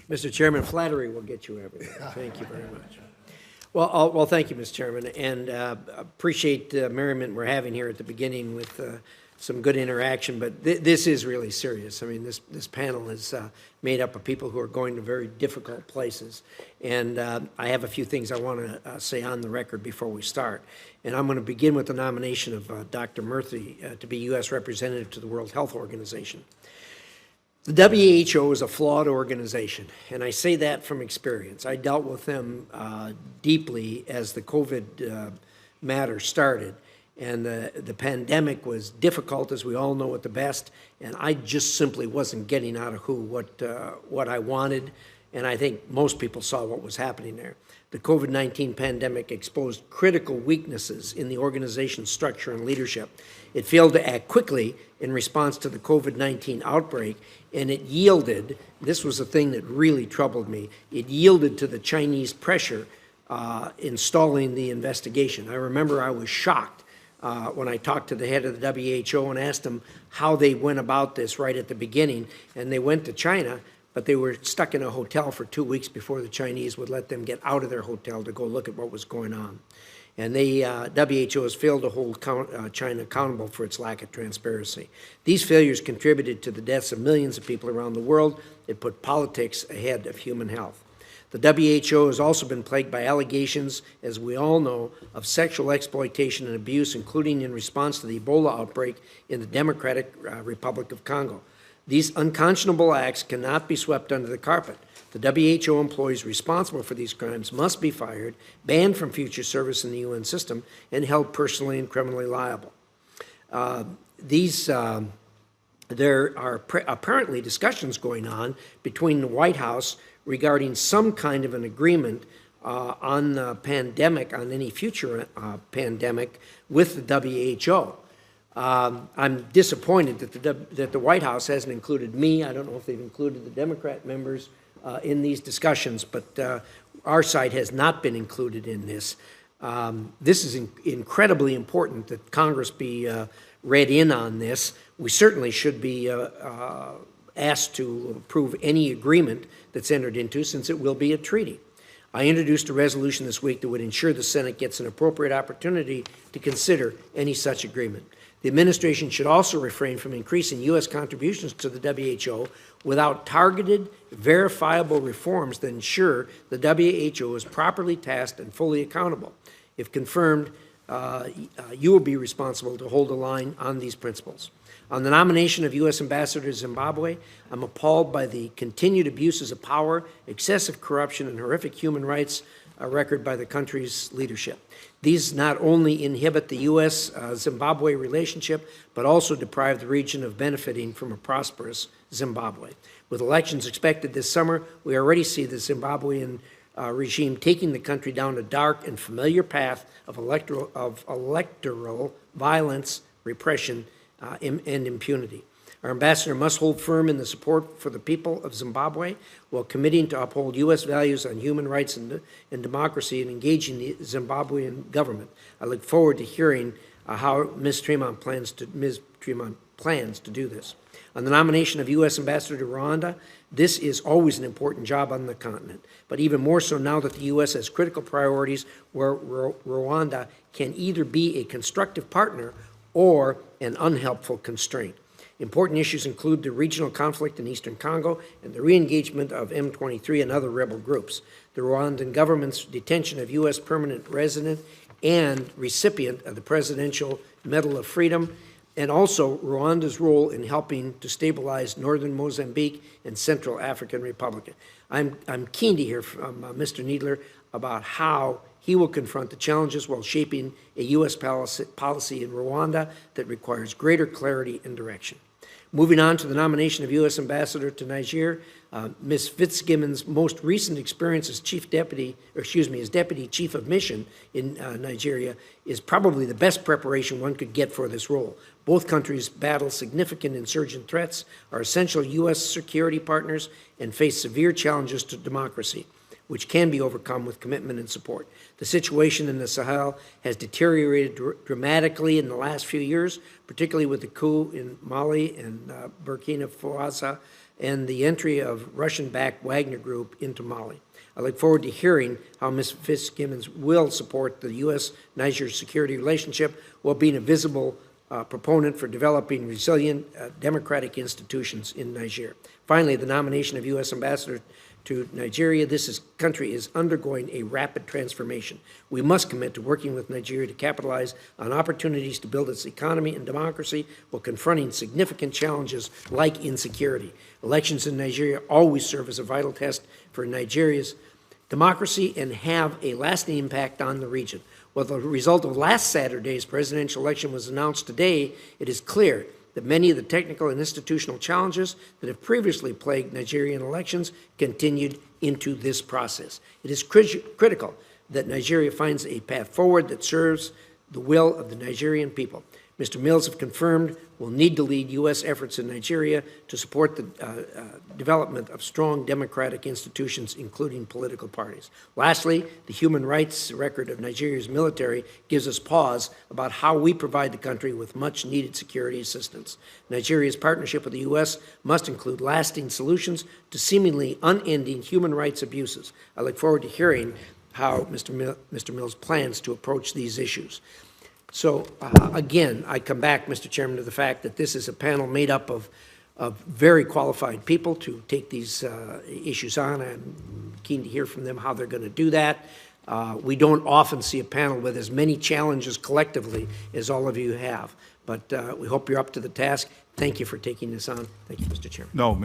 Mr. Chairman, flattery will get you everywhere. Thank you very much. Well, thank you, Mr. Chairman, and appreciate the merriment we're having here at the beginning with some good interaction, but this is really serious. I mean, this panel is made up of people who are going to very difficult places, and I have a few things I want to say on the record before we start. And I'm going to begin with the nomination of Dr. Murthy to be U.S. Representative to the World Health Organization. The WHO is a flawed organization, and I say that from experience. I dealt with them deeply as the COVID matter started, and the pandemic was difficult, as we all know at the best, and I just simply wasn't getting out of what I wanted, and I think most people saw what was happening there. The COVID-19 pandemic exposed critical weaknesses in the organization's structure and leadership. It failed to act quickly in response to the COVID-19 outbreak, and it yielded, this was the thing that really troubled me, it yielded to the Chinese pressure in stalling the investigation. I remember I was shocked when I talked to the head of the WHO and asked him how they went about this right at the beginning, and they went to China, but they were stuck in a hotel for 2 weeks before the Chinese would let them get out of their hotel to go look at what was going on. And the WHO has failed to hold China accountable for its lack of transparency. These failures contributed to the deaths of millions of people around the world. It put politics ahead of human health. The WHO has also been plagued by allegations, as we all know, of sexual exploitation and abuse, including in response to the Ebola outbreak in the Democratic Republic of Congo. These unconscionable acts cannot be swept under the carpet. The WHO employees responsible for these crimes must be fired, banned from future service in the UN system, and held personally and criminally liable. There are apparently discussions going on between the White House regarding some kind of an agreement on the pandemic, on any future pandemic, with the WHO. I'm disappointed that the White House hasn't included me. I don't know if they've included the Democrat members in these discussions, but our side has not been included in this. This is incredibly important that Congress be read in on this. We certainly should be asked to approve any agreement that's entered into, since it will be a treaty. I introduced a resolution this week that would ensure the Senate gets an appropriate opportunity to consider any such agreement. The administration should also refrain from increasing U.S. contributions to the WHO without targeted, verifiable reforms that ensure the WHO is properly tasked and fully accountable. If confirmed, you will be responsible to hold the line on these principles. On the nomination of U.S. Ambassador to Zimbabwe, I'm appalled by the continued abuses of power, excessive corruption, and horrific human rights record by the country's leadership. These not only inhibit the U.S.-Zimbabwe relationship, but also deprive the region of benefiting from a prosperous Zimbabwe. With elections expected this summer, we already see the Zimbabwean regime taking the country down a dark and familiar path of electoral violence, repression, and impunity. Our ambassador must hold firm in the support for the people of Zimbabwe while committing to uphold U.S. values on human rights and democracy and engaging the Zimbabwean government. I look forward to hearing how Ms. Tremont plans to do this. On the nomination of U.S. Ambassador to Rwanda, this is always an important job on the continent, but even more so now that the U.S. has critical priorities where Rwanda can either be a constructive partner or an unhelpful constraint. Important issues include the regional conflict in eastern Congo and the re-engagement of M23 and other rebel groups, the Rwandan government's detention of U.S. permanent resident and recipient of the Presidential Medal of Freedom, and also Rwanda's role in helping to stabilize northern Mozambique and Central African Republic. I'm keen to hear from Mr. Needler about how he will confront the challenges while shaping a U.S. policy in Rwanda that requires greater clarity and direction. Moving on to the nomination of U.S. Ambassador to Niger, Ms. Fitzgibbon's most recent experience as Deputy Chief of Mission in Nigeria is probably the best preparation one could get for this role. Both countries battle significant insurgent threats, are essential U.S. security partners, and face severe challenges to democracy, which can be overcome with commitment and support. The situation in the Sahel has deteriorated dramatically in the last few years, particularly with the coup in Mali and Burkina Faso, and the entry of Russian-backed Wagner Group into Mali. I look forward to hearing how Ms. Fitzgibbons will support the U.S.-Niger security relationship while being a visible proponent for developing resilient democratic institutions in Niger. Finally, the nomination of U.S. Ambassador to Nigeria. This country is undergoing a rapid transformation. We must commit to working with Nigeria to capitalize on opportunities to build its economy and democracy while confronting significant challenges like insecurity. Elections in Nigeria always serve as a vital test for Nigeria's democracy and have a lasting impact on the region. While the result of last Saturday's presidential election was announced today, it is clear that many of the technical and institutional challenges that have previously plagued Nigerian elections continued into this process. It is critical that Nigeria finds a path forward that serves the will of the Nigerian people. Mr. Mills have confirmed will need to lead U.S. efforts in Nigeria to support the development of strong democratic institutions, including political parties. Lastly, the human rights record of Nigeria's military gives us pause about how we provide the country with much-needed security assistance. Nigeria's partnership with the U.S. must include lasting solutions to unending human rights abuses. I look forward to hearing how Mr. Mills plans to approach these issues. So, again, I come back, Mr. Chairman, to the fact that this is a panel made up of very qualified people to take these issues on. I'm keen to hear from them how they're going to do that. We don't often see a panel with as many challenges collectively as all of you have, but we hope you're up to the task. Thank you for taking this on. Thank you, Mr. Chairman. No,